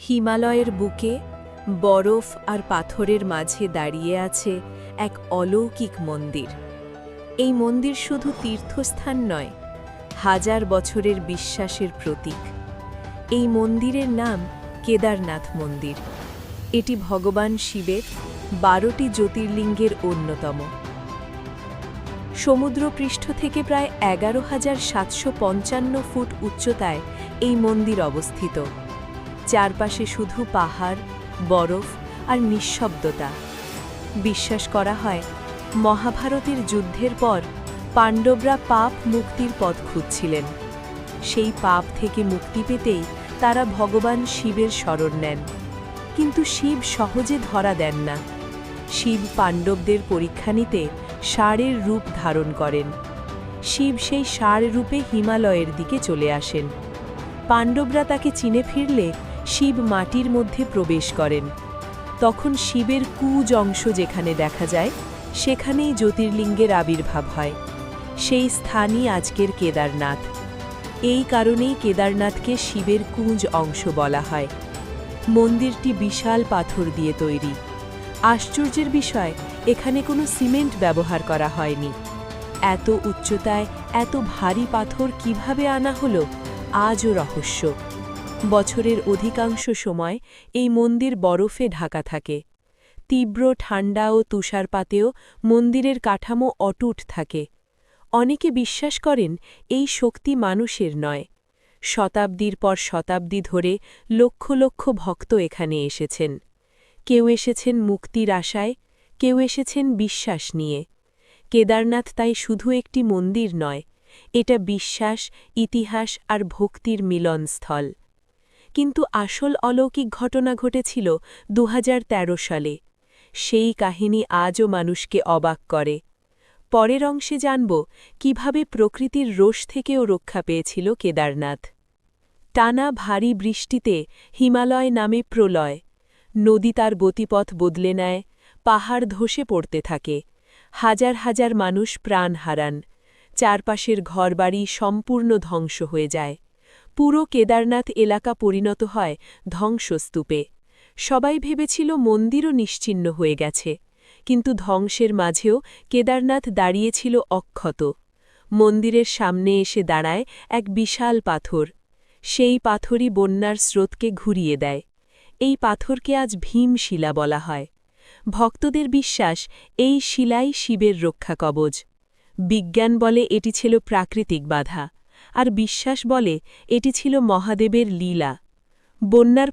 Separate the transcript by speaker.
Speaker 1: হিমালয়ের বুকে বরফ আর পাথরের মাঝে দাঁড়িয়ে আছে এক অলৌকিক মন্দির। এই মন্দির শুধু তীর্থস্থান নয়, হাজার বছরের বিশ্বাসের প্রতীক। এই মন্দিরের নাম কেদারনাথ মন্দির। এটি ভগবান শিবের 12টি জ্যোতির্লিঙ্গের অন্যতম। সমুদ্রপৃষ্ঠ থেকে প্রায় 11,755 ফুট উচ্চতায় এই মন্দির অবস্থিত। চারপাশে শুধু পাহাড়, বরফ আর নিঃশব্দতা। বিশ্বাস করা হয়, মহাভারতের যুদ্ধের পর পাণ্ডবরা পাপ মুক্তির পথ খুঁজছিলেন। সেই পাপ থেকে মুক্তি পেতেই তারা ভগবান শিবের শরণ নেন। কিন্তু শিব সহজে ধরা দেন না। শিব পাণ্ডবদের পরীক্ষা নিতে ষাঁড়ের রূপ ধারণ করেন। শিব সেই ষাঁড় রূপে হিমালয়ের দিকে চলে আসেন। পাণ্ডবরা তাকে চিনে ফিরলে শিব মাটির মধ্যে প্রবেশ করেন। তখন শিবের কুজ অংশ যেখানে দেখা যায়, সেখানেই জ্যোতির্লিঙ্গের আবির্ভাব হয়। সেই স্থানই আজকের কেদারনাথ। এই কারণেই কেদারনাথকে শিবের কুঁজ অংশ বলা হয়। মন্দিরটি বিশাল পাথর দিয়ে তৈরি। আশ্চর্যের বিষয়, এখানে কোনো সিমেন্ট ব্যবহার করা হয়নি। এত উচ্চতায় এত ভারী পাথর কিভাবে আনা হলো, আজও রহস্য। বছরের অধিকাংশ সময় এই মন্দির বরফে ঢাকা থাকে। তীব্র ঠান্ডা ও তুষারপাতেও মন্দিরের কাঠামো অটুট থাকে। অনেকে বিশ্বাস করেন, এই শক্তি মানুষের নয়। শতাব্দীর পর শতাব্দী ধরে লক্ষ লক্ষ ভক্ত এখানে এসেছেন। কেউ এসেছেন মুক্তির আশায়, কেউ এসেছেন বিশ্বাস নিয়ে। কেদারনাথ তাই শুধু একটি মন্দির নয়, এটা বিশ্বাস, ইতিহাস আর ভক্তির মিলনস্থল। কিন্তু আসল অলৌকিক ঘটনা ঘটেছিল 2013 সালে। সেই কাহিনী আজও মানুষকে অবাক করে। পরের অংশে জানব কিভাবে প্রকৃতির রোষ থেকেও রক্ষা পেয়েছিল কেদারনাথ। টানা ভারী বৃষ্টিতে হিমালয় নামে প্রলয়। নদী তার গতিপথ বদলে নেয়, পাহাড় ধসে পড়তে থাকে। হাজার হাজার মানুষ প্রাণ হারান। চারপাশের ঘরবাড়ি সম্পূর্ণ ধ্বংস হয়ে যায়। পুরো কেদারনাথ এলাকা পরিণত হয় ধ্বংসস্তূপে। সবাই ভেবেছিল মন্দিরও নিশ্চিহ্ন হয়ে গেছে, কিন্তু ধ্বংসের মাঝেও কেদারনাথ দাঁড়িয়েছিল অক্ষত। মন্দিরের সামনে এসে দাঁড়ায় এক বিশাল পাথর। সেই পাথরই বন্যার স্রোতকে ঘুরিয়ে দেয়। এই পাথরকে আজ ভীমশিলা বলা হয়। ভক্তদের বিশ্বাস, এই শিলাই শিবের রক্ষা কবচ। বিজ্ঞান বলে এটি ছিল প্রাকৃতিক বাধা, আর বিশ্বাস বলে এটি ছিল মহাদেবের লীলা। বন্যার পর